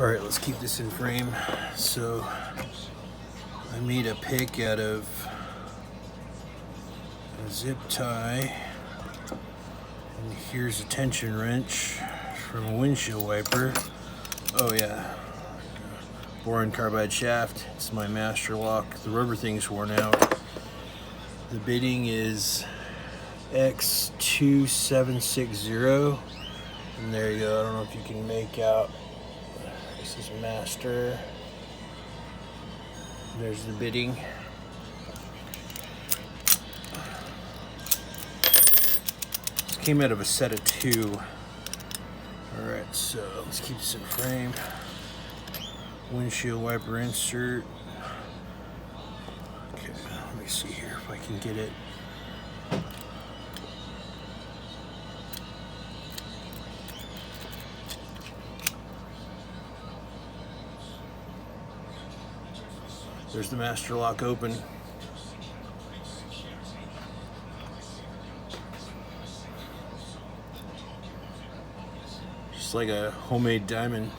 Alright, let's keep this in frame. So I made a pick out of a zip tie, and here's a tension wrench from a windshield wiper. Oh yeah, boron carbide shaft. It's my Masterlock. The rubber thing's worn out. The bidding is X2760, and there you go. I don't know if you can make out. This is Master. There's the bidding. This came out of a set of 2. Alright, so let's keep this in frame. Windshield wiper insert. Okay, let me see here if I can get it. There's the Masterlock open. Just like a homemade diamond.